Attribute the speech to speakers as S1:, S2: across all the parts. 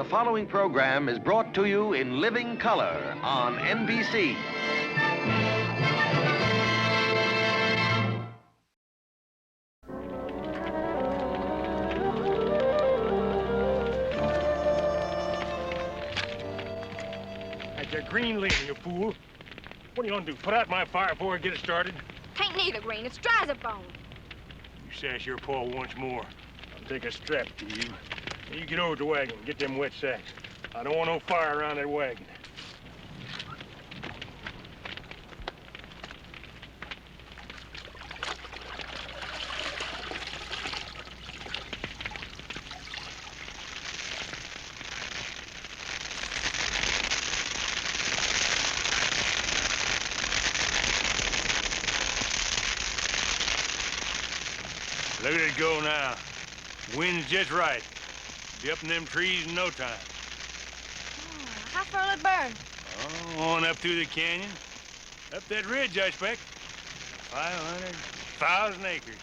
S1: following program is brought to you in living color on NBC.
S2: That's your green lady, you fool. What are you gonna do, put out my fire before I get it started?
S3: Tain't neither, Green. It's dry as a bone.
S2: You sass your paw once more, I'll take a strap to you. You get over to the wagon, get them wet sacks. I don't want no fire around that wagon. Look at it go now. Wind's just right. Be up in them trees in no time.
S3: Oh, how far will it burn?
S2: Oh, on up through the canyon. Up that ridge, I expect. 500,000 acres.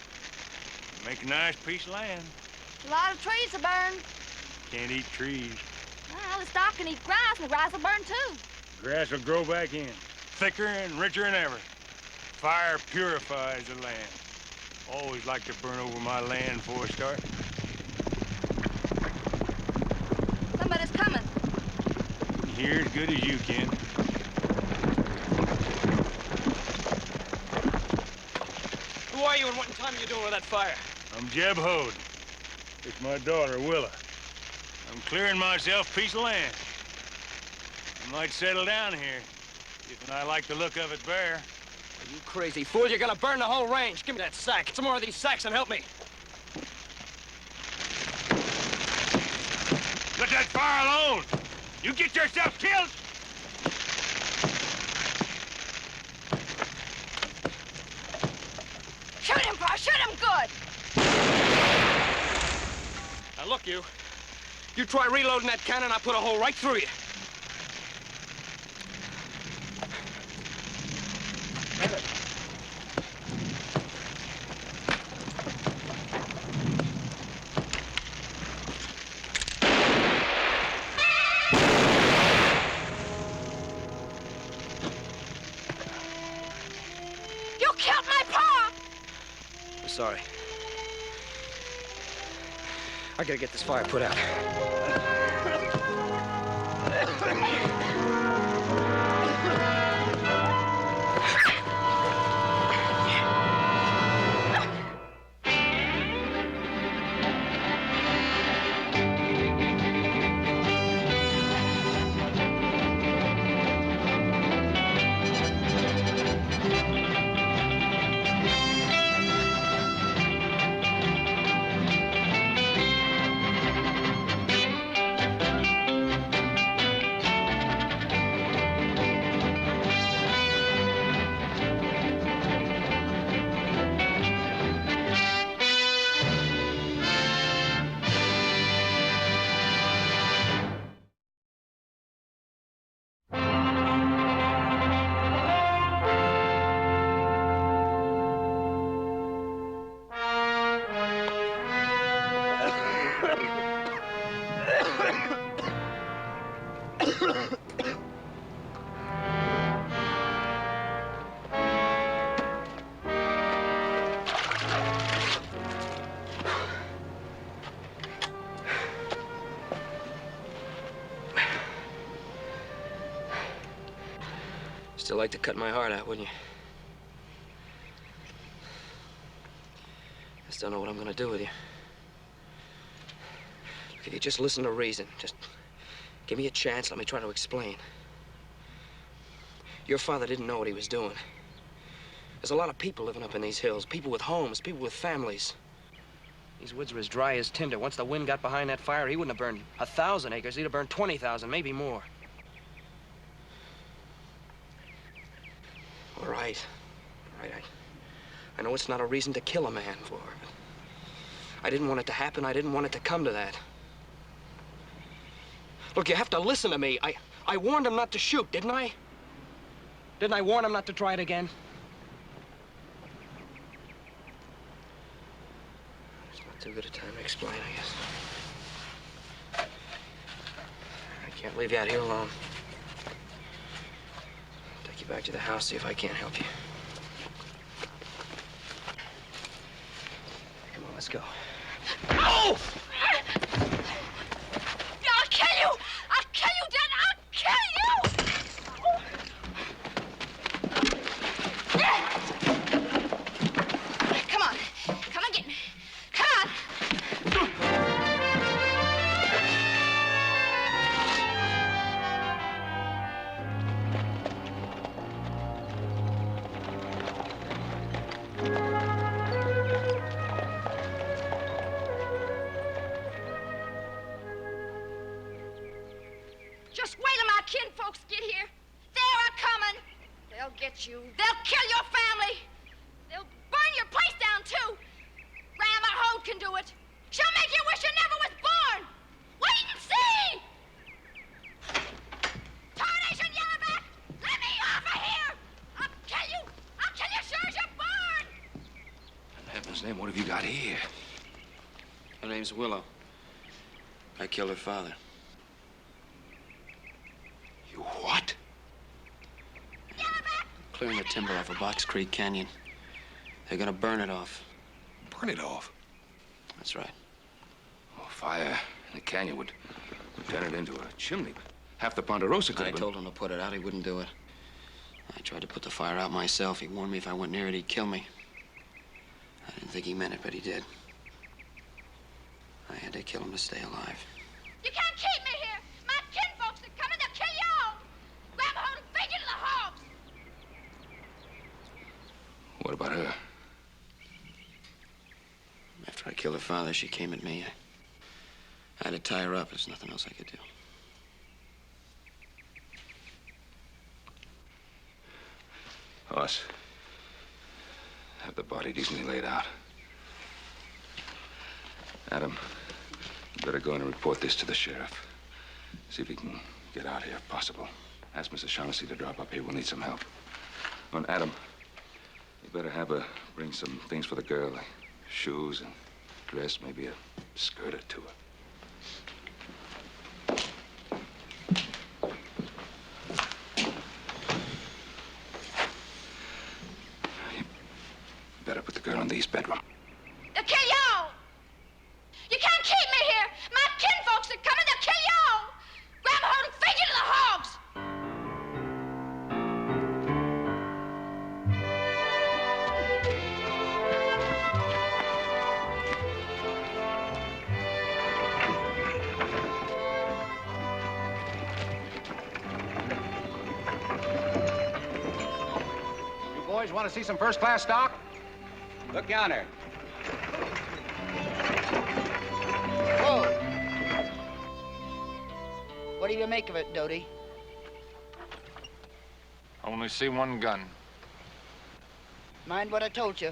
S2: Make a nice piece of land.
S3: A lot of trees to burn.
S2: Can't eat trees.
S3: Well, the stock can eat grass, and the grass will burn too.
S2: Grass will grow back in. Thicker and richer than ever. Fire purifies the land. Always like to burn over my land before I start.
S3: Somebody's coming.
S2: Here as good as you can.
S4: Who are you and what in time are you doing with that fire?
S2: I'm Jeb Hoad. It's my daughter, Willow. I'm clearing myself a piece of land. I might settle down here, if I like the look of it bare.
S4: You crazy fool, you're gonna burn the whole range. Give me that sack. Some more of these sacks and help me.
S2: Let that fire alone! You get yourself killed!
S3: Shoot him, Pa! Shoot him good!
S4: Now look, you. You try reloading that cannon, I'll put a hole right through you. Sorry. I gotta get this fire put out. Still like to cut my heart out, wouldn't you? I still don't know what I'm gonna do with you. Look, if you just listen to reason, just give me a chance, let me try to explain. Your father didn't know what he was doing. There's a lot of people living up in these hills, people with homes, people with families. These woods are as dry as tinder. Once the wind got behind that fire, he wouldn't have burned 1,000 acres. He'd have burned 20,000, maybe more. All right. I know it's not a reason to kill a man for, but I didn't want it to happen. I didn't want it to come to that. Look, you have to listen to me. I warned him not to shoot, didn't I? Didn't I warn him not to try it again? It's not too good a time to explain, I guess. Can't leave you out here alone. I'll take you back to the house, see if I can't help you. Come on, let's go.
S3: Oh! I'll kill you! I'll kill you, Dad! I'll kill you! Come on. Come and get me. Come on. Just wait till my kinfolks get here. They're a-coming. They'll get you. They'll kill your family. They'll burn your place down, too. Grandma Hoad can do it. She'll make you wish you never was born. Wait and see! Tarnation, Yellowback! Let me off of here! I'll kill you! I'll kill you sure as you're born!
S5: In heaven's name, what have you got here?
S4: Her name's Willow. I killed her father.
S5: You what?
S3: Yellowback!
S4: Clearing the timber off of Box Creek Canyon. They're gonna burn it off.
S5: Burn it off?
S4: That's right.
S5: Oh, fire in the canyon would turn it into a chimney. Half the Ponderosa could
S4: I
S5: have been...
S4: told him to put it out. He wouldn't do it. I tried to put the fire out myself. He warned me if I went near it, he'd kill me. I didn't think he meant it, but he did. I had to kill him to stay alive.
S3: You can't keep me here! My kinfolks are coming to kill you all! Grab hold and feed you to the hogs!
S5: What about her?
S4: After I killed her father, she came at me. I had to tie her up. There's nothing else I could do.
S5: Us. Have the body decently laid out. Adam, you better go in and report this to the sheriff. See if he can get out here if possible. Ask Mrs. Shaughnessy to drop up here. We'll need some help. Oh, and Adam, you better have her bring some things for the girl, like shoes and dress, maybe a skirt or two. You better put the girl in the east bedroom.
S3: They'll kill you all! You can't keep me here! My kinfolks are coming to kill you all! Grab hold and feed you to the hogs!
S6: You boys want to see some first-class stock? Look yonder.
S7: Whoa! What do you make of it, Doty?
S2: I only see one gun.
S7: Mind what I told you.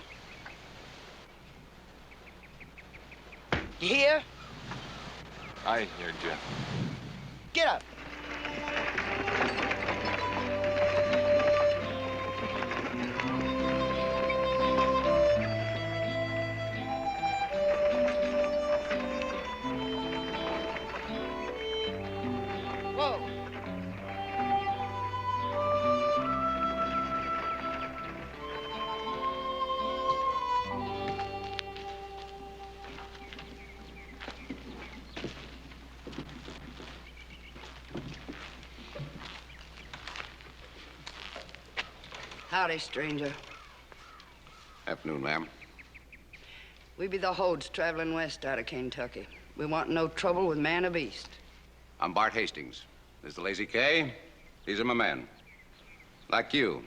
S7: You hear?
S2: I heard you.
S7: Get up. Whoa. Howdy, stranger.
S6: Afternoon, ma'am.
S7: We be the Hoads traveling west out of Kentucky. We want no trouble with man or beast.
S6: I'm Bart Hastings. This is the Lazy K. These are my men. Like you,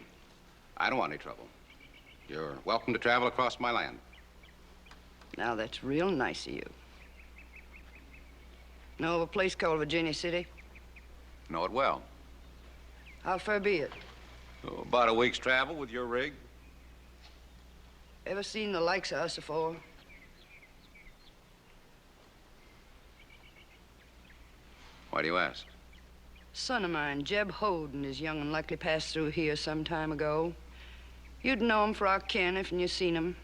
S6: I don't want any trouble. You're welcome to travel across my land.
S7: Now, that's real nice of you. Know of a place called Virginia City?
S6: Know it well.
S7: How far be it?
S6: Oh, about a week's travel with your rig.
S7: Ever seen the likes of us afore?
S6: Why do you ask?
S7: Son of mine, Jeb Hoad, and his young and likely passed through here some time ago. You'd know him for our kin if you seen him.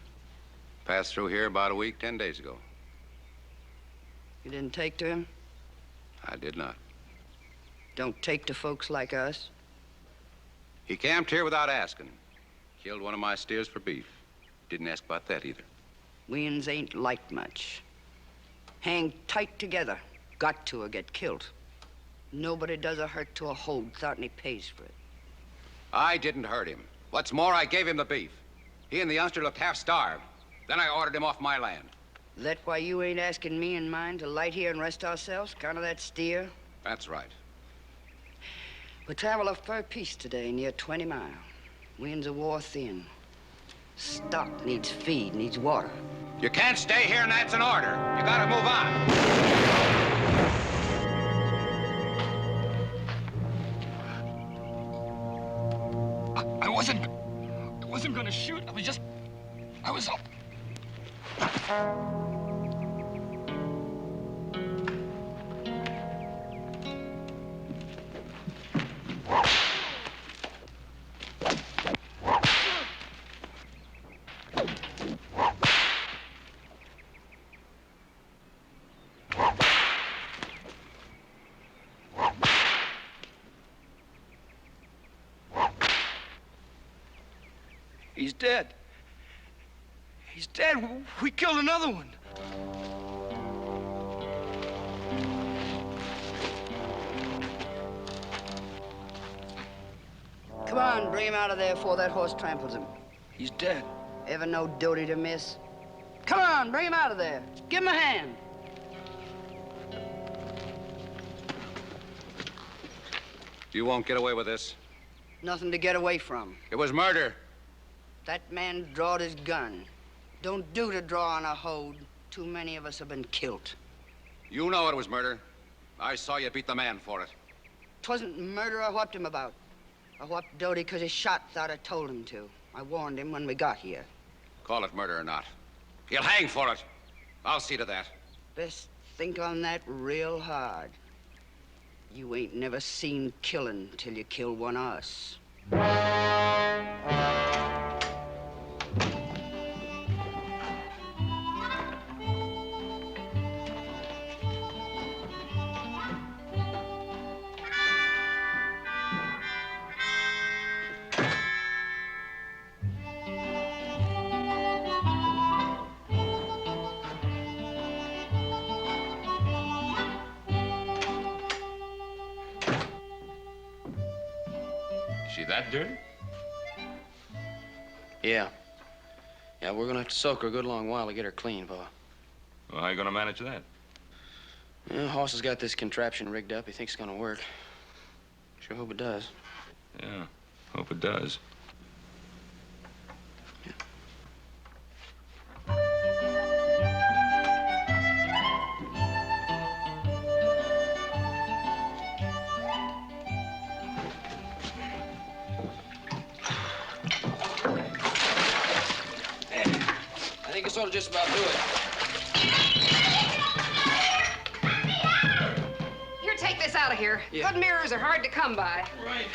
S6: Passed through here about a week, 10 days ago.
S7: You didn't take to him?
S6: I did not.
S7: Don't take to folks like us.
S6: He camped here without asking. Killed one of my steers for beef. Didn't ask about that either.
S7: We'ns ain't liked much. Hang tight together. Got to or get killed. Nobody does a hurt to a Hoad without any pays for it.
S6: I didn't hurt him. What's more, I gave him the beef. He and the youngster looked half-starved. Then I ordered him off my land.
S7: That why you ain't asking me and mine to light here and rest ourselves? Kind of that steer?
S6: That's right.
S7: We travel a fur piece today, near 20 mile. Winds are wore thin. Stock needs feed, needs water.
S6: You can't stay here, and that's an order. You gotta move on.
S8: I wasn't gonna shoot. I was up.
S4: He's dead. He's dead. We killed another one.
S7: Come on, bring him out of there before that horse tramples him.
S4: He's dead.
S7: Ever no duty to miss? Come on, bring him out of there. Give him a hand.
S6: You won't get away with this.
S7: Nothing to get away from.
S6: It was murder.
S7: That man drawed his gun. Don't do to draw on a Hoad. Too many of us have been killed.
S6: You know it was murder. I saw you beat the man for it.
S7: 'Twasn't murder I whopped him about. I whopped Doty because he shot without I told him to. I warned him when we got here.
S6: Call it murder or not. He'll hang for it. I'll see to that.
S7: Best think on that real hard. You ain't never seen killing till you kill one of us.
S5: She that dirty?
S4: Yeah. Yeah, we're gonna have to soak her a good long while to get her clean, Pa.
S5: Well, how you gonna manage that?
S4: Yeah, Hoss has got this contraption rigged up. He thinks it's gonna work. Sure hope it does.
S5: Yeah, hope it does.
S4: I think this ought to just about do it.
S9: Here, take this out of here.
S4: Yeah.
S9: Good mirrors are hard to come by.
S4: Right.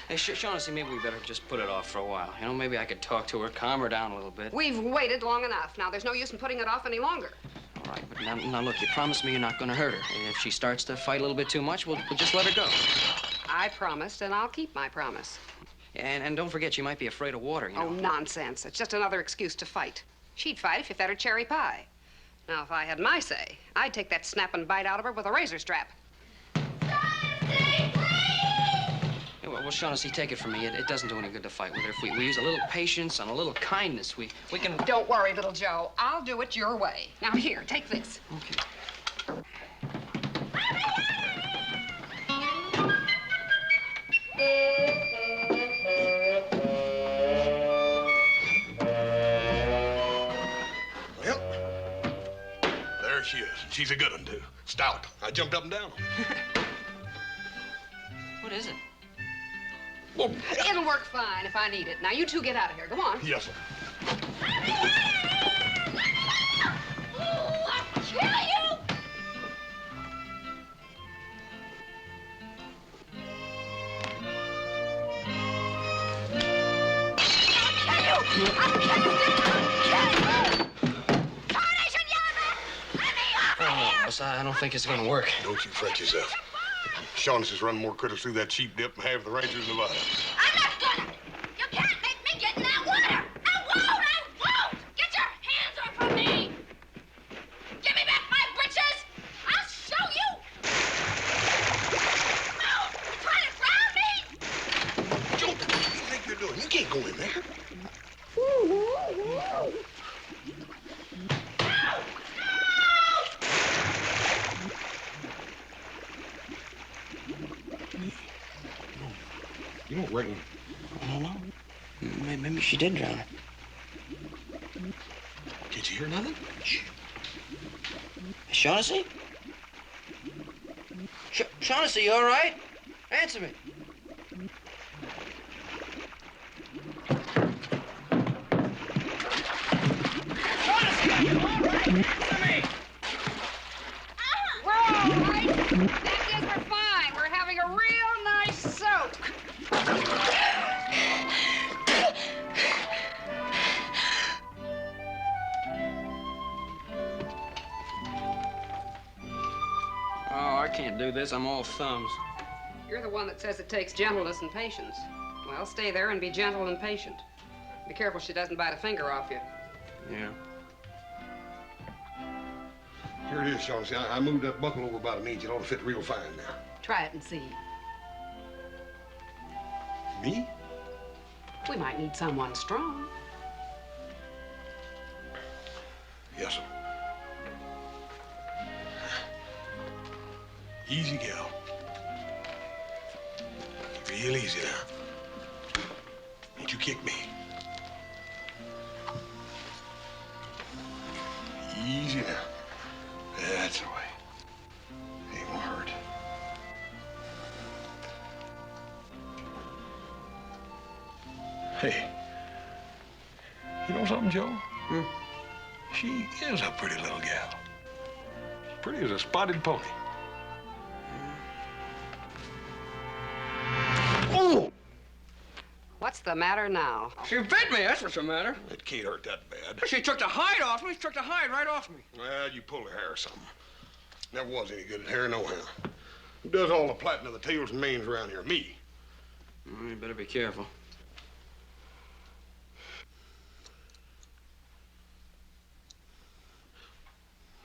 S4: Hey, Shaughnessy, maybe we better just put it off for a while. You know, maybe I could talk to her, calm her down a little bit.
S9: We've waited long enough. Now, there's no use in putting it off any longer.
S4: All right, but now look, you promised me you're not gonna hurt her. If she starts to fight a little bit too much, we'll just let her go.
S9: I promised, and I'll keep my promise.
S4: And don't forget, she might be afraid of water, you know.
S9: Oh, nonsense. It's just another excuse to fight. She'd fight if you fed her cherry pie. Now, if I had my say, I'd take that snap and bite out of her with a razor strap.
S4: Yeah, well, Shaughnessy, take it from me. It doesn't do any good to fight with her. If we use a little patience and a little kindness, we can...
S9: Don't worry, little Joe. I'll do it your way. Now, here, take this.
S4: Okay.
S10: Well, there she is. She's a good one, too. Stout. I jumped up and down on her.
S4: What is it?
S10: Well,
S9: It'll work fine if I need it. Now, you two get out of here. Go on.
S10: yes, sir.
S3: I'll kill you! I'll kill you, Dick! I'll kill you! Tarnation Yellowback! Let me off of here!
S4: Boss, I don't think it's gonna work.
S10: Don't you fret yourself. Shaughnessy's running more critters through that sheep dip than half the Rangers in Nevada.
S3: I'm not gonna! You can't make me get in that water! I won't! I won't! Get your hands off of me! Give me back my britches! I'll show you! Oh, you trying to drown me?
S10: Joe, what do you think you're doing? You can't go in there. You don't reckon?
S4: I don't know. Maybe she did drown her.
S10: Did you hear nothing? Shh.
S4: Shaughnessy? Shaughnessy, you all right? Answer me. Shaughnessy, are you all right? Answer me.
S9: We're all right. That is, we're fine. We're having a real nice soak.
S4: Oh, I can't do this. I'm all thumbs.
S9: You're the one that says it takes gentleness and patience. Well, stay there and be gentle and patient. Be careful she doesn't bite a finger off you.
S4: Yeah.
S10: Here it is, Shaughnessy. I moved that buckle over about an inch. It ought to fit real fine now.
S9: Try it and see.
S10: Me?
S9: We might need someone strong.
S10: Yes, sir. Easy, gal. Real easy now. Ain't you kick me. Easy now. That's the way. Ain't gonna hurt. Hey, you know something, Joe? She is a pretty little gal. Pretty as a spotted pony. Oh!
S9: What's the matter now?
S4: She bit me, that's what's the matter.
S10: It can't hurt that bad.
S4: She took the hide off me. She took the hide right off me.
S10: Well, you pulled her hair or something. Never was any good at hair, nohow. Who does all the plaiting of the tails and manes around here? Me.
S4: You better be careful.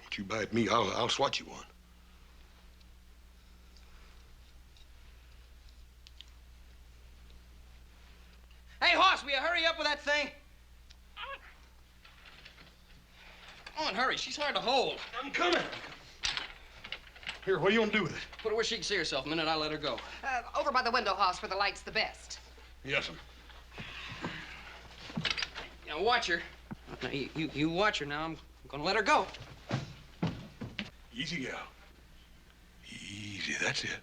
S10: Don't you bite me, I'll swat you one.
S4: Hey, Hoss, will you hurry up with that thing? Come on, hurry. She's hard to hold.
S10: I'm coming. Here, what do you want to do with it?
S4: Put her where she can see herself. A minute, I'll let her go.
S9: Over by the window, Hoss, where the light's the best.
S10: Yes, ma'am.
S4: Now, watch her. Now, you watch her now. I'm gonna let her go.
S10: Easy, gal. Easy, that's it.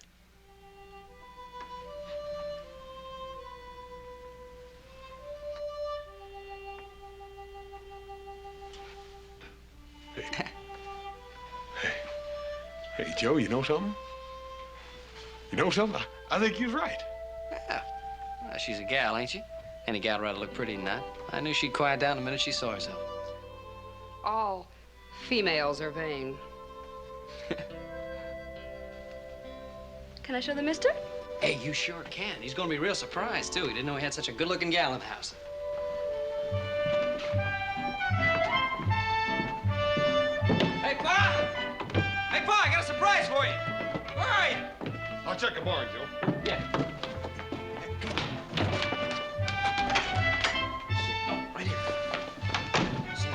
S10: Hey, Joe, you know something? You know something? I think you're right.
S4: Yeah. Well, she's a gal, ain't she? Any gal rather look pretty than that. I knew she'd quiet down the minute she saw herself.
S9: All females are vain.
S3: Can I show the mister?
S4: Hey, you sure can. He's gonna be real surprised, too. He didn't know he had such a good-looking gal in the house. Hey, Pa! Hey, Pa, I got a surprise for you. Where are you?
S10: I'll check the barn, Joe.
S4: Yeah. Oh, right here. See.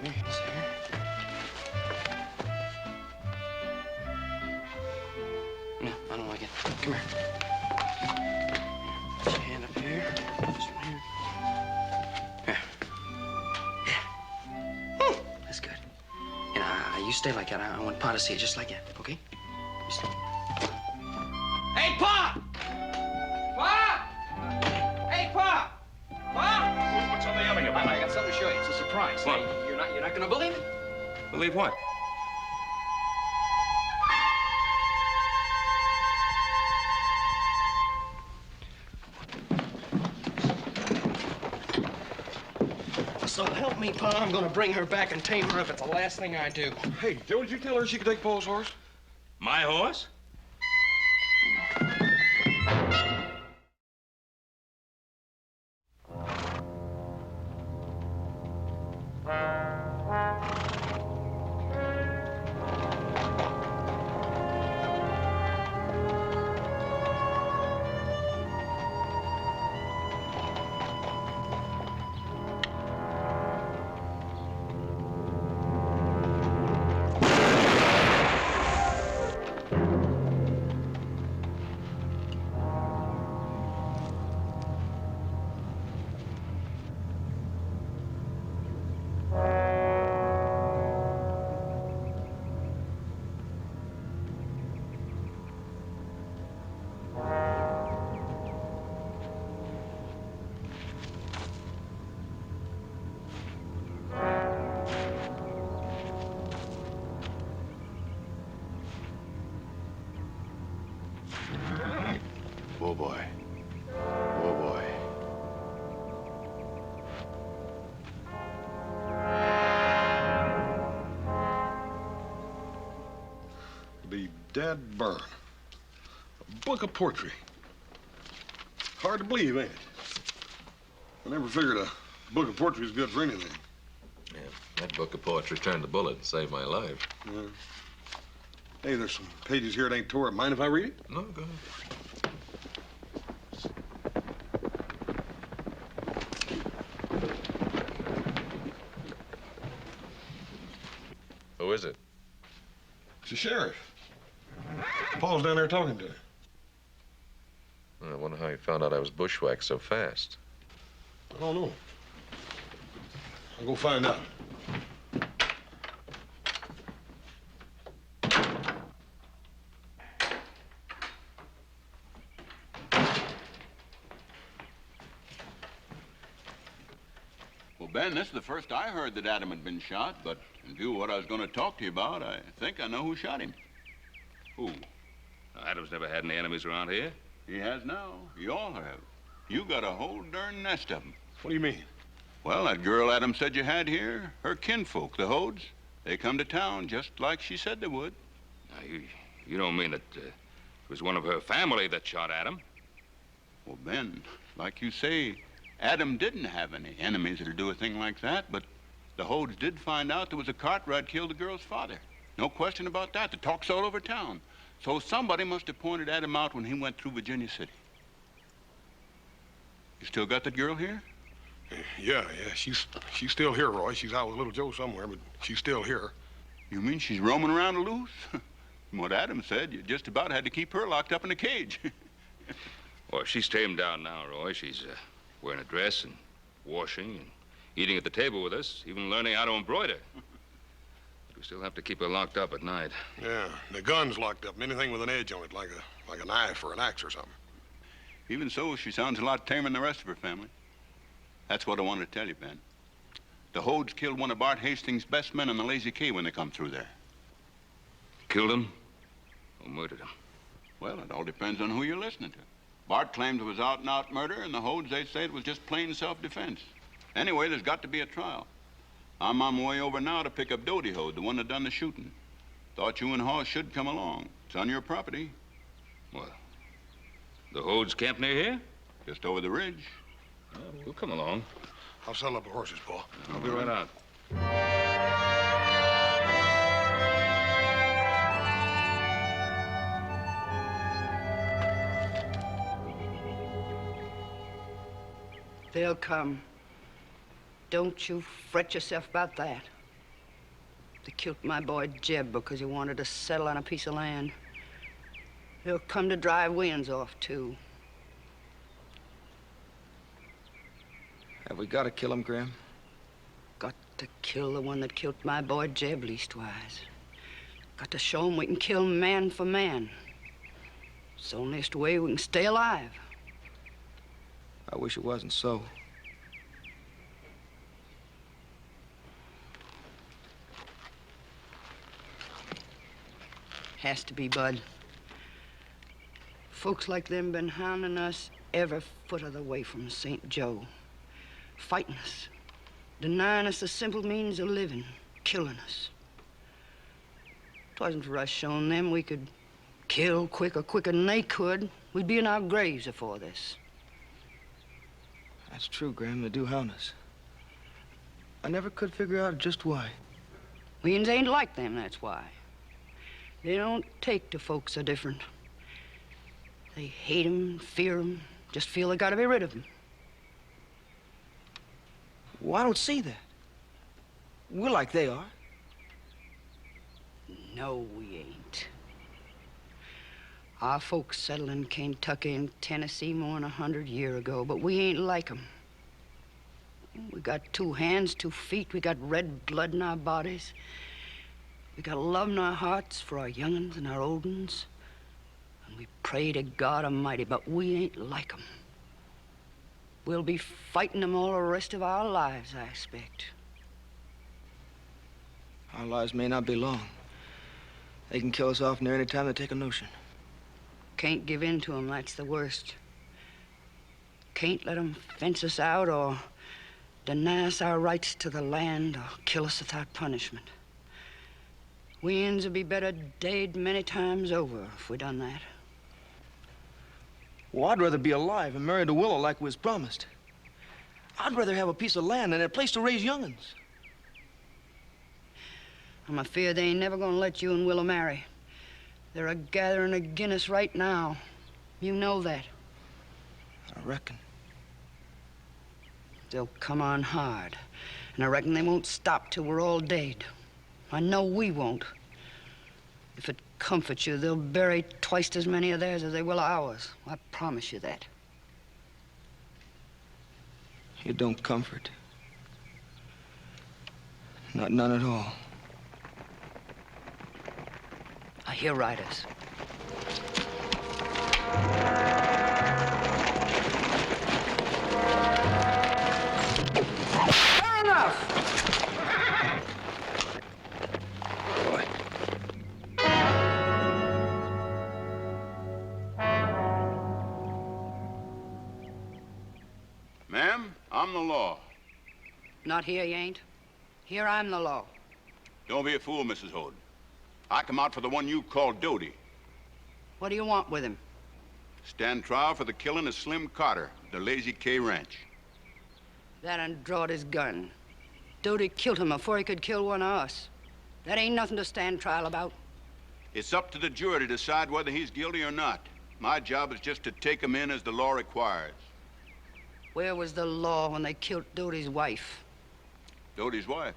S4: Come here. See her? No, I don't like it. Come here. Put your hand up here. This one here. Here. Yeah. Whew, that's good. And you stay like that. I want Pa to see it just like that, okay? You stay. Hey, Pa! Pa! Hey, Pa! Pa!
S5: What's all the yelling about?
S4: I got something to show you. It's a surprise.
S5: What?
S4: Hey, you're not gonna believe it.
S5: Believe what?
S4: So help me, Pa, I'm gonna bring her back and tame her if it's the last thing I do.
S10: Hey, Joe, did you tell her she could take Paul's horse?
S2: My horse?
S6: Oh, boy. Oh, boy.
S10: Be dead burn. A book of poetry. Hard to believe, ain't it? I never figured a book of poetry is good for anything.
S11: Yeah, that book of poetry turned the bullet and saved my life.
S10: Yeah. Hey, there's some pages here that ain't tore up. Mind if I read it?
S11: No, go ahead. Who is it?
S10: It's the sheriff. Paul's down there talking to her.
S11: I wonder how he found out I was bushwhacked so fast.
S10: I don't know. I'll go find out.
S12: Well, Ben, this is the first I heard that Adam had been shot, but in view of what I was going to talk to you about, I think I know who shot him.
S6: Who? Adam's never had any enemies around here.
S12: He has now. You all have. You got a whole darn nest of them.
S10: What do you mean?
S12: Well, that girl Adam said you had here, her kinfolk, the Hoads, they come to town just like she said they would.
S6: Now, you don't mean that it was one of her family that shot Adam?
S12: Well, Ben, like you say, Adam didn't have any enemies that'd do a thing like that, but the Hoads did find out there was a Cartwright killed the girl's father. No question about that. The talk's all over town. So somebody must have pointed Adam out when he went through Virginia City. You still got that girl here?
S10: Yeah, she's still here, Roy. She's out with little Joe somewhere, but she's still here.
S12: You mean she's roaming around loose? From what Adam said, you just about had to keep her locked up in a cage.
S6: Well, she's tamed down now, Roy. She's wearing a dress and washing and eating at the table with us, even learning how to embroider. But we still have to keep her locked up at night.
S10: Yeah, the gun's locked up. Anything with an edge on it, like a knife or an axe or something.
S12: Even so, she sounds a lot tamer than the rest of her family. That's what I wanted to tell you, Ben. The Hoads killed one of Bart Hastings' best men on the Lazy K when they come through there.
S6: Killed him or murdered him?
S12: Well, it all depends on who you're listening to. Bart claimed it was out-and-out murder, and the Hoads, they say it was just plain self-defense. Anyway, there's got to be a trial. I'm on my way over now to pick up Dodie Hoad, the one that done the shooting. Thought you and Hoss should come along. It's on your property.
S6: What? The Hoads camp near here?
S12: Just over the ridge.
S6: Well, we'll come along.
S10: I'll settle up the horses, Paul.
S6: I'll be right out.
S7: They'll come. Don't you fret yourself about that. They killed my boy Jeb because he wanted to settle on a piece of land. They'll come to drive Wins off, too.
S4: Have we got to kill him, Grim?
S7: Got to kill the one that killed my boy Jeb, leastwise. Got to show him we can kill man for man. It's the onlyest way we can stay alive.
S4: I wish it wasn't so.
S7: Has to be, Bud. Folks like them been hounding us every foot of the way from St. Joe. Fighting us. denying us the simple means of living, killing us. If 'twasn't for us showing them we could kill quicker than they could, we'd be in our graves afore this.
S4: That's true, Graham. They do hound us. I never could figure out just why.
S7: We ain't like them, that's why. They don't take to folks so different. They hate 'em, fear 'em, just feel they gotta be rid of 'em.
S4: Well, I don't see that. We're like they are.
S7: No, we ain't. Our folks settled in Kentucky and Tennessee more than 100 years ago, but we ain't like 'em. We got 2 hands, 2 feet. We got red blood in our bodies. We got love in our hearts for our young'uns and our old uns. And we pray to God Almighty, but we ain't like 'em. We'll be fighting 'em all the rest of our lives, I expect.
S4: Our lives may not be long. They can kill us off near any time they take a notion.
S7: Can't give in to 'em, that's the worst. Can't let 'em fence us out or deny us our rights to the land or kill us without punishment. We Indians would be better dead many times over if we done that.
S4: Well, I'd rather be alive and married to Willow like we was promised. I'd rather have a piece of land and a place to raise young'uns.
S7: I'm afeard they ain't never gonna let you and Willow marry. They're a-gathering agin us right now. You know that.
S4: I reckon.
S7: They'll come on hard, and I reckon they won't stop till we're all dead. I know we won't. If it comforts you, they'll bury twice as many of theirs as they will of ours. I promise you that.
S4: It don't comfort. Not none at all.
S7: I hear riders. Fair enough!
S5: Boy.
S12: Ma'am, I'm the law.
S7: Not here, you ain't. Here I'm the law.
S12: Don't be a fool, Mrs. Hoad. I come out for the one you call Doty.
S7: What do you want with him?
S12: Stand trial for the killing of Slim Carter, the Lazy K Ranch.
S7: That and drawed his gun. Doty killed him before he could kill one of us. That ain't nothing to stand trial about.
S12: It's up to the jury to decide whether he's guilty or not. My job is just to take him in as the law requires.
S7: Where was the law when they killed Doty's wife?
S12: Doty's wife?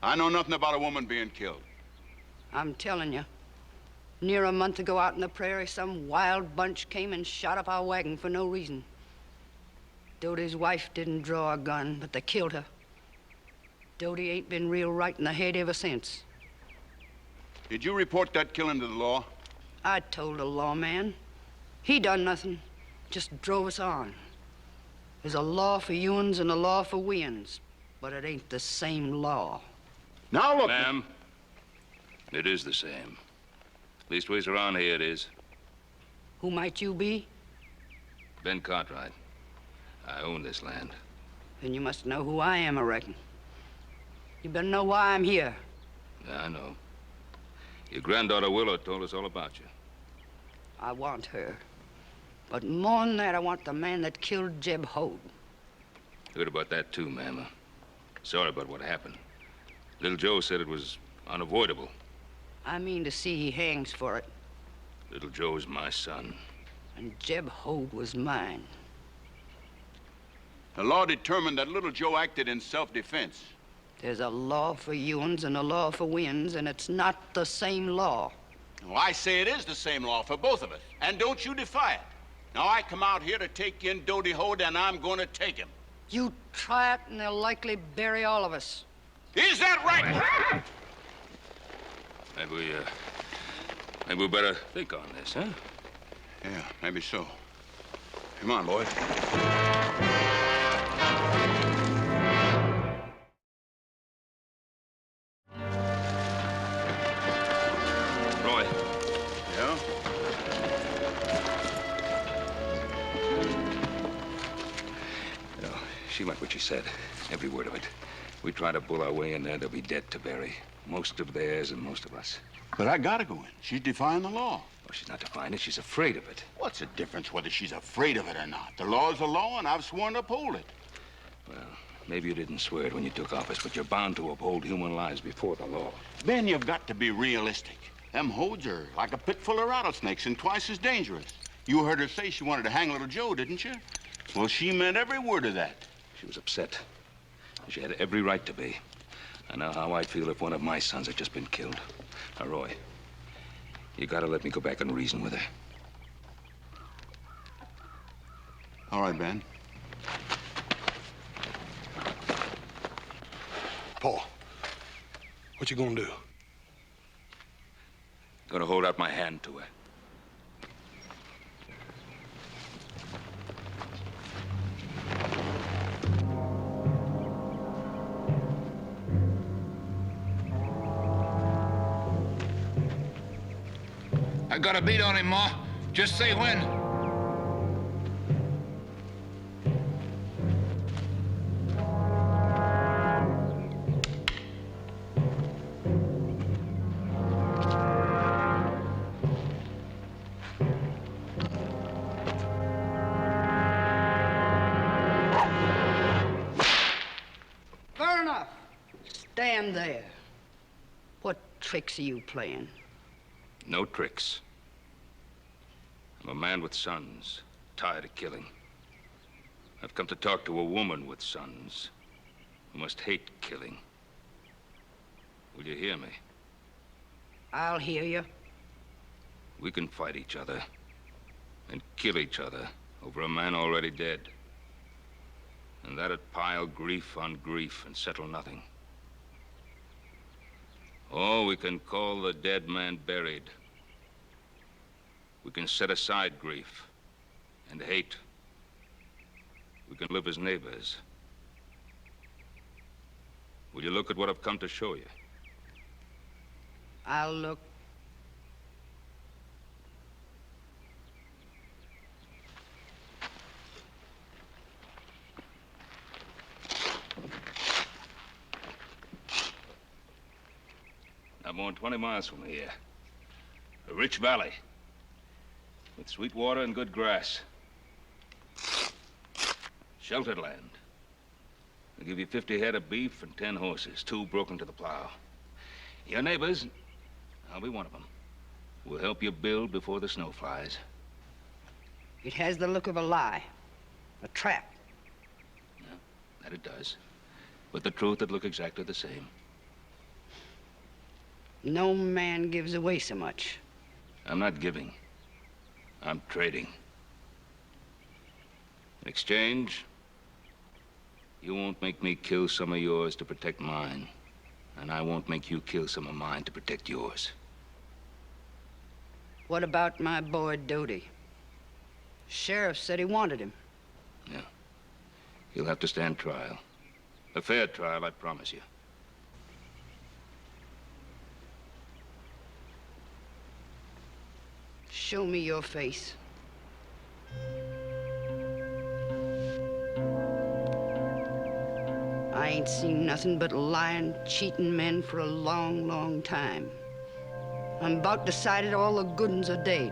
S12: I know nothing about a woman being killed.
S7: I'm telling you. Near a month ago out in the prairie, some wild bunch came and shot up our wagon for no reason. Doty's wife didn't draw a gun, but they killed her. Doty ain't been real right in the head ever since.
S12: Did you report that killing to the law?
S7: I told the lawman. He done nothing, just drove us on. There's a law for you'uns and a law for we'uns, but it ain't the same law.
S12: Now look,
S6: ma'am. It is the same. Leastways around here it is.
S7: Who might you be?
S6: Ben Cartwright. I own this land.
S7: Then you must know who I am, I reckon. You better know why I'm here.
S6: Yeah, I know. Your granddaughter Willow told us all about you.
S7: I want her. But more than that, I want the man that killed Jeb Hoad.
S6: Heard about that too, ma'am. Sorry about what happened. Little Joe said it was unavoidable.
S7: I mean to see he hangs for it.
S6: Little Joe's my son.
S7: And Jeb Hoad was mine.
S12: the law determined that little Joe acted in self-defense.
S7: There's a law for you'uns and a law for we'uns, and it's not the same law.
S12: Well, I say it is the same law for both of us, and don't you defy it. Now, I come out here to take in Doty Hoad, and I'm going to take him.
S7: You try it, and they'll likely bury all of us.
S12: Is that right?
S6: Maybe we better think on this, huh?
S12: Yeah, maybe so. Come on, boys.
S6: Roy.
S12: Yeah?
S5: You know, she meant what she said. Every word of it. We try to pull our way in there, there'll be debt to bury. Most of theirs and most of us.
S12: But I gotta go in. She's defying the law.
S5: Well, she's not defying it, she's afraid of it.
S12: What's the difference whether she's afraid of it or not? The law's the law, and I've sworn to uphold it.
S5: Well, maybe you didn't swear it when you took office, but you're bound to uphold human lives before the law.
S12: Ben, you've got to be realistic. Them Hoads are like a pit full of rattlesnakes and twice as dangerous. You heard her say she wanted to hang little Joe, didn't you? Well, she meant every word of that.
S5: She was upset. She had every right to be. I know how I'd feel if one of my sons had just been killed. Now, Roy, you gotta let me go back and reason with her.
S12: All right, Ben.
S10: Paul, what you gonna do?
S5: Gonna hold out my hand to her.
S13: I got a beat on him, Ma. Just say when.
S7: Fair enough. Stand there. What tricks are you playing?
S5: No tricks. I'm a man with sons, tired of killing. I've come to talk to a woman with sons who must hate killing. Will you hear me?
S7: I'll hear you.
S5: We can fight each other and kill each other over a man already dead. And that'd pile grief on grief and settle nothing. Or we can call the dead man buried. We can set aside grief and hate. We can live as neighbors. Will you look at what I've come to show you?
S7: I'll look.
S5: Not more than 20 miles from here. A rich valley with sweet water and good grass. Sheltered land. I'll give you 50 head of beef and 10 horses, 2 broken to the plow. Your neighbors, I'll be one of them. We'll help you build before the snow flies.
S7: It has the look of a lie, a trap.
S5: Yeah, that it does. But the truth would look exactly the same.
S7: No man gives away so much.
S5: I'm not giving. I'm trading. In exchange, you won't make me kill some of yours to protect mine. And I won't make you kill some of mine to protect yours.
S7: What about my boy Doty? Sheriff said he wanted him.
S5: Yeah. He'll have to stand trial. A fair trial, I promise you.
S7: Show me your face. I ain't seen nothing but lying, cheating men for a long, long time. I'm about decided all the good uns are dead.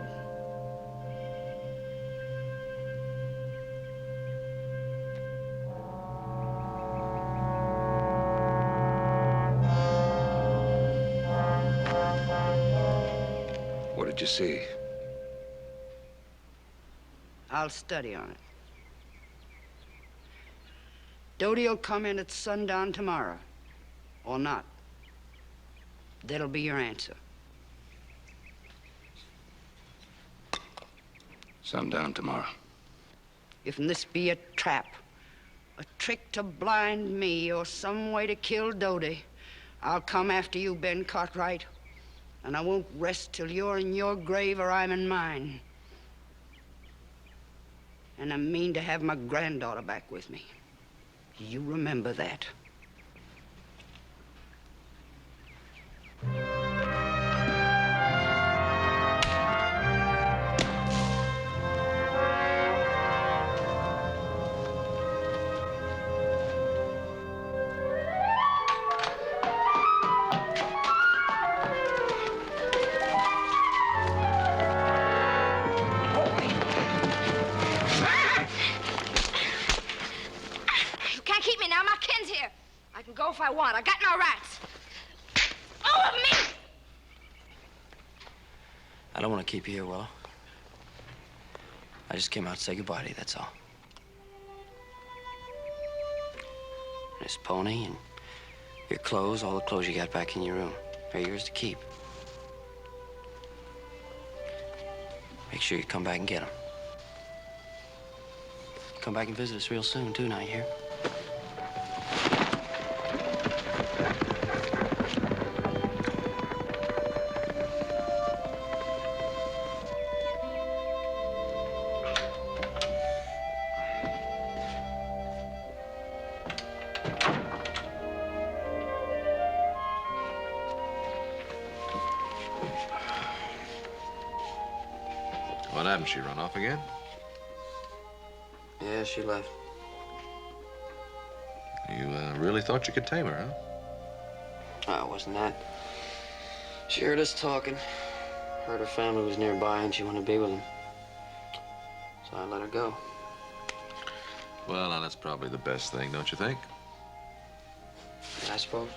S5: What did you see?
S7: I'll study on it. Doty'll come in at sundown tomorrow, or not. That'll be your answer.
S5: Sundown tomorrow.
S7: If this be a trap, a trick to blind me, or some way to kill Doty, I'll come after you, Ben Cartwright. And I won't rest till you're in your grave or I'm in mine. And I mean to have my granddaughter back with me. You remember that.
S3: I want. I got no rights. Over me!
S4: I don't want to keep you here, Willow. I just came out to say goodbye to you, that's all. This pony and your clothes, all the clothes you got back in your room, are yours to keep. Make sure you come back and get them. Come back and visit us real soon, too, now, you hear?
S11: What happened? She run off again?
S4: Yeah, she left.
S11: You really thought you could tame her, huh?
S4: Oh, it wasn't that. She heard us talking. Heard her family was nearby and she wanted to be with them. So I let her go.
S11: Well, now, that's probably the best thing, don't you think?
S4: I suppose.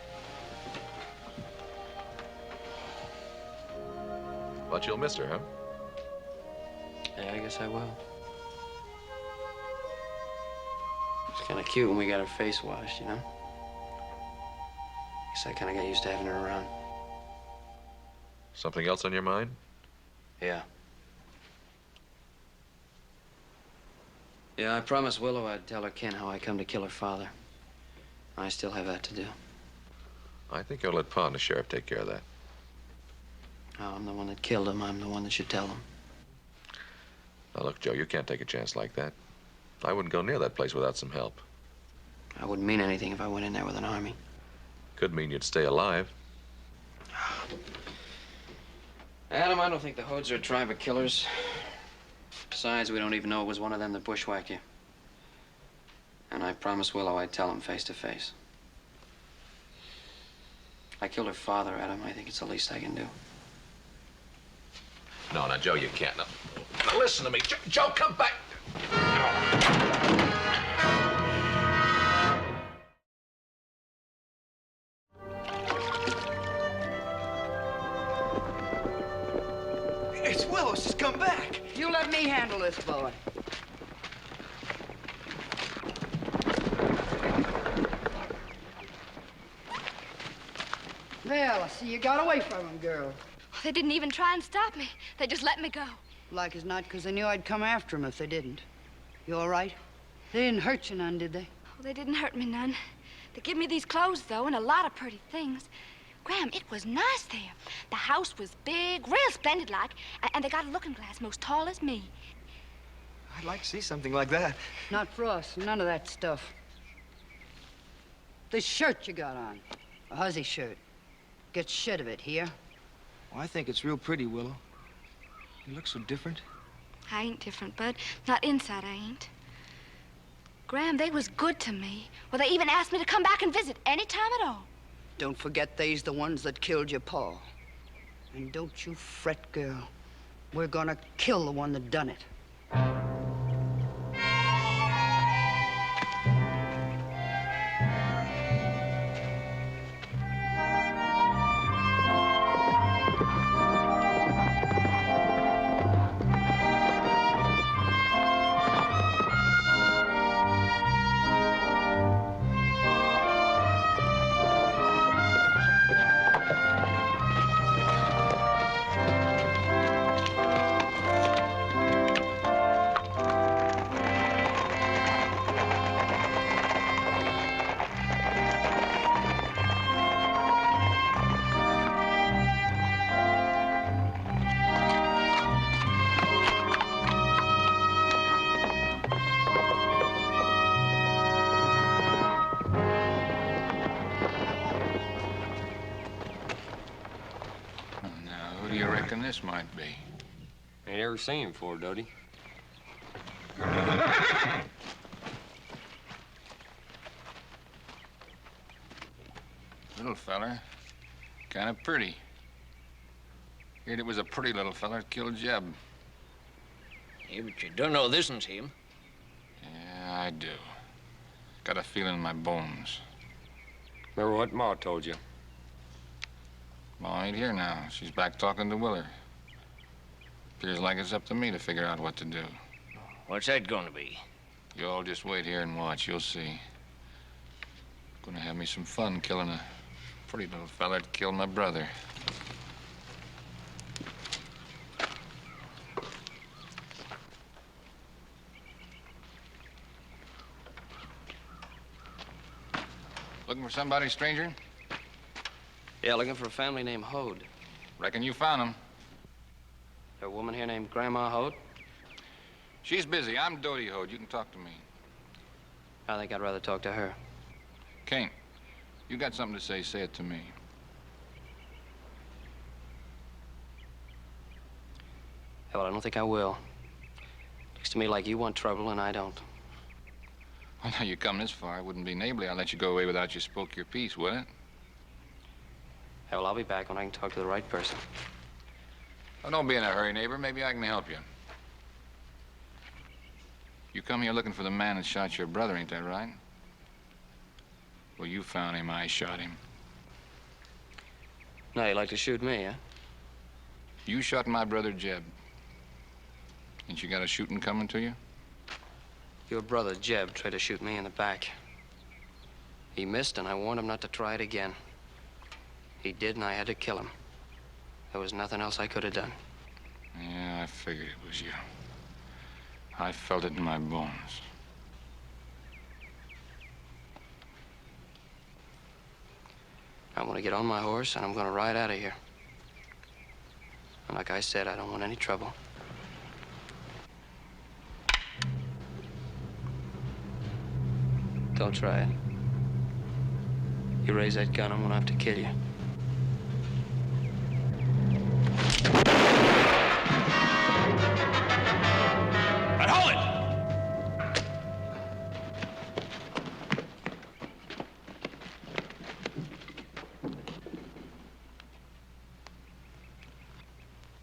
S11: But you'll miss her, huh?
S4: Yeah, I guess I will. It's kind of cute when we got her face washed, you know? Guess I kind of got used to having her around.
S11: Something else on your mind?
S4: Yeah. Yeah, I promised Willow I'd tell her Ken how I come to kill her father. I still have that to do.
S11: I think I'll let Pa and the sheriff take care of that.
S4: Oh, I'm the one that killed him. I'm the one that should tell them.
S11: Now, look, Joe, you can't take a chance like that. I wouldn't go near that place without some help.
S4: I wouldn't mean anything if I went in there with an army.
S11: Could mean you'd stay alive.
S4: Adam, I don't think the Hoads are a tribe of killers. Besides, we don't even know it was one of them that bushwhacked you. And I promised Willow I'd tell him face to face. I killed her father, Adam. I think it's the least I can do.
S11: No, now, Joe, you can't. Now listen to me. Joe, come back.
S7: It's Willow. She's come back. You let me handle this, boy. Well, I see you got away from him, girl.
S3: They didn't even try and stop me. They just let me go.
S7: Like as not, because they knew I'd come after him if they didn't. You all right? They didn't hurt you none, did they?
S3: Oh, they didn't hurt me none. They give me these clothes, though, and a lot of pretty things. Graham, it was nice there. The house was big, real splendid-like, and they got a looking glass most tall as me.
S14: I'd like to see something like that.
S7: Not for us. None of that stuff. This shirt you got on, a huzzy shirt. Get shed of it, here.
S14: Well, I think it's real pretty, Willow. You look so different.
S3: I ain't different, Bud. Not inside, I ain't. Graham, they was good to me. Well, they even asked me to come back and visit any time at all.
S7: Don't forget they's the ones that killed your pa. And don't you fret, girl. We're gonna kill the one that done it.
S13: This might be.
S15: Ain't ever seen him before, Dodie.
S13: Little feller. Kind of pretty. Heard it was a pretty little feller that killed Jeb.
S16: Yeah, but you don't know this one's him.
S13: Yeah, I do. Got a feeling in my bones. Remember what Ma told you? Ma ain't here now. She's back talking to Willow. Appears like it's up to me to figure out what to do.
S16: What's that gonna be?
S13: You all just wait here and watch. You'll see. Gonna have me some fun killing a pretty little fella that killed my brother. Looking for somebody, stranger?
S4: Yeah, looking for a family named Hoad.
S13: Reckon you found him.
S4: There a woman here named Grandma Hoad?
S13: She's busy. I'm Dodie Hoad. You can talk to me.
S4: I think I'd rather talk to her.
S13: Kane, you got something to say it to me.
S4: Yeah, well, I don't think I will. Looks to me like you want trouble and I don't.
S13: Well, now you come this far. It wouldn't be neighborly. I'd let you go away without you spoke your piece, would it?
S4: Yeah, well, I'll be back when I can talk to the right person.
S13: Oh, don't be in a hurry, neighbor. Maybe I can help you. You come here looking for the man that shot your brother, ain't that right? Well, you found him. I shot him.
S4: Now you'd like to shoot me, huh?
S13: You shot my brother, Jeb. Ain't you got a shooting coming to you?
S4: Your brother, Jeb, tried to shoot me in the back. He missed, and I warned him not to try it again. He did, and I had to kill him. There was nothing else I could have done.
S13: Yeah, I figured it was you. I felt it in my bones.
S4: I'm gonna get on my horse, and I'm gonna ride out of here. And like I said, I don't want any trouble. Don't try it. You raise that gun, I'm gonna have to kill you.
S2: But hold it!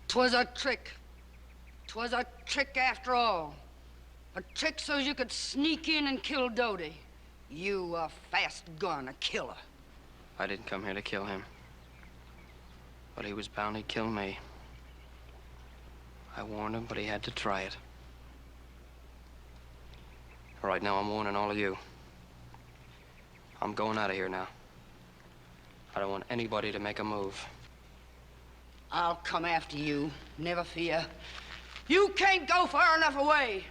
S7: 'Twas a trick. 'Twas a trick after all. A trick so you could sneak in and kill Dodie. You, a fast gun, a killer.
S4: I didn't come here to kill him. But he was bound to kill me. I warned him, but he had to try it. All right, now I'm warning all of you. I'm going out of here now. I don't want anybody to make a move.
S7: I'll come after you, never fear. You can't go far enough away.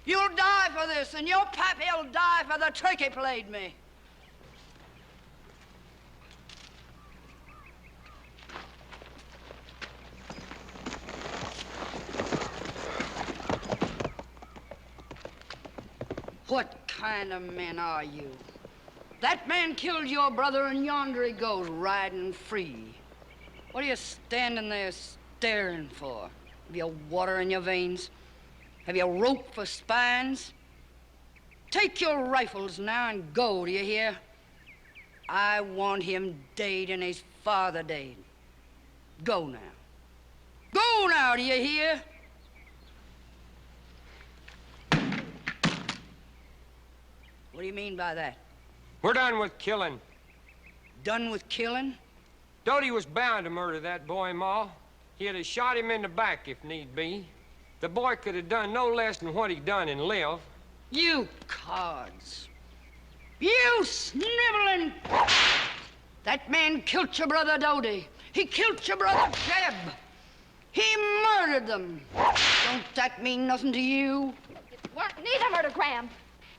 S7: You'll die for this, and your pappy'll die for the trick he played me. What kind of men are you? That man killed your brother, and yonder he goes riding free. What are you standing there staring for? Have you water in your veins? Have you rope for spines? Take your rifles now and go, do you hear? I want him dead and his father dead. Go now. Go now, do you hear? What do you mean by that?
S17: We're done with killing.
S7: Done with killing?
S17: Dodie was bound to murder that boy, Ma. He'd have shot him in the back if need be. The boy could have done no less than what he done and lived.
S7: You cards. You sniveling... That man killed your brother Dodie. He killed your brother Jeb. He murdered them. Don't that mean nothing to you?
S3: It weren't neither murder, Graham.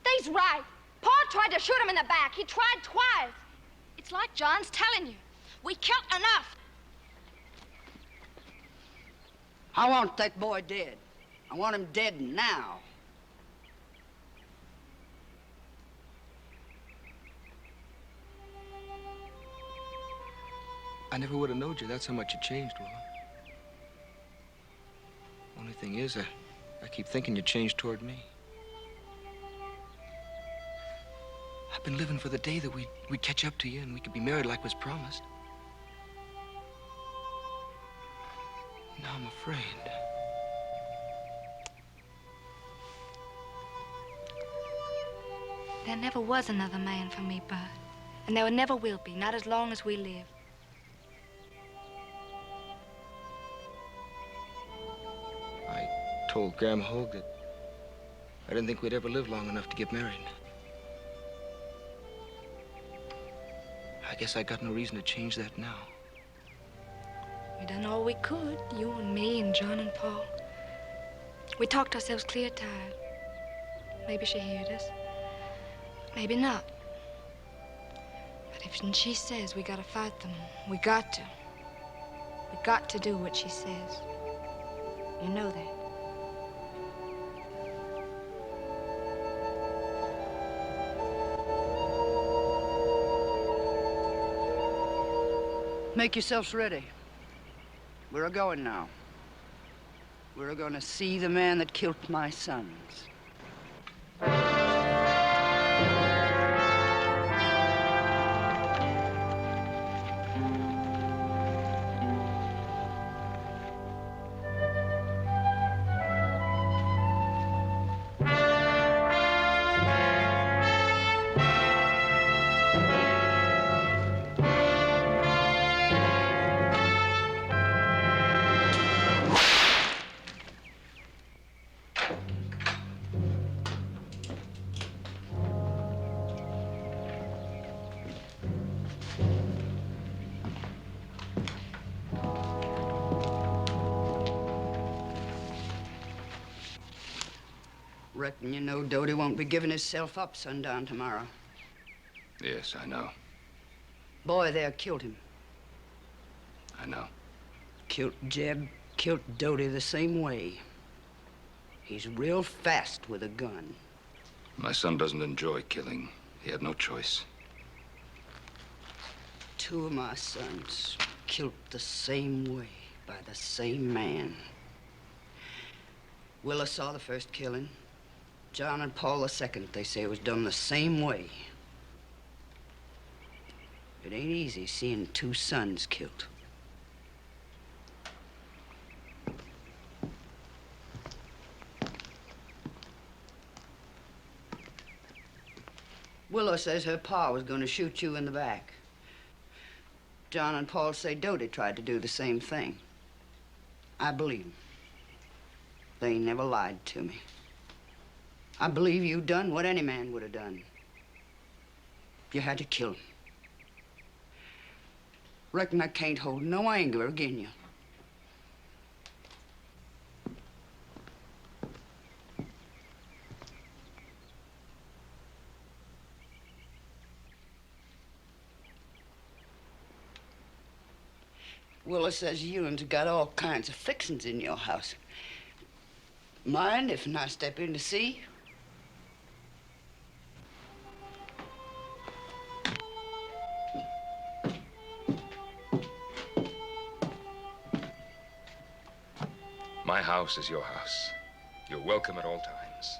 S3: They's right. Pa tried to shoot him in the back. He tried twice. It's like John's telling you. We killed enough.
S7: I want that boy dead. I want him dead now.
S14: I never would have known you. That's how much you changed, Willow. Only thing is, I keep thinking you changed toward me. I've been living for the day that we'd catch up to you and we could be married like was promised. Now I'm afraid.
S18: There never was another man for me, Bud. And there never will be, not as long as we live.
S14: I told Grandma Hoag that I didn't think we'd ever live long enough to get married. I guess I got no reason to change that now.
S18: We done all we could, you and me and John and Paul. We talked ourselves clear tired. Maybe she heard us. Maybe not. But if she says we gotta fight them, we got to. We got to do what she says. You know that.
S7: Make yourselves ready. We're a-going now. We're a-gonna see the man that killed my sons. Reckon you know Doty won't be giving himself up sundown tomorrow.
S5: Yes, I know.
S7: Boy there killed him.
S5: I know.
S7: Killed Jeb, killed Doty the same way. He's real fast with a gun.
S5: My son doesn't enjoy killing. He had no choice.
S7: Two of my sons killed the same way by the same man. Willow saw the first killing. John and Paul the second, they say, was done the same way. It ain't easy seeing two sons killed. Willow says her pa was gonna shoot you in the back. John and Paul say Doty tried to do the same thing. I believe them. They ain't never lied to me. I believe you done what any man would have done. You had to kill him. Reckon I can't hold no anger agin you. Willow says you'n's got all kinds of fixings in your house. Mind if I step in to see?
S5: My house is your house. You're welcome at all times.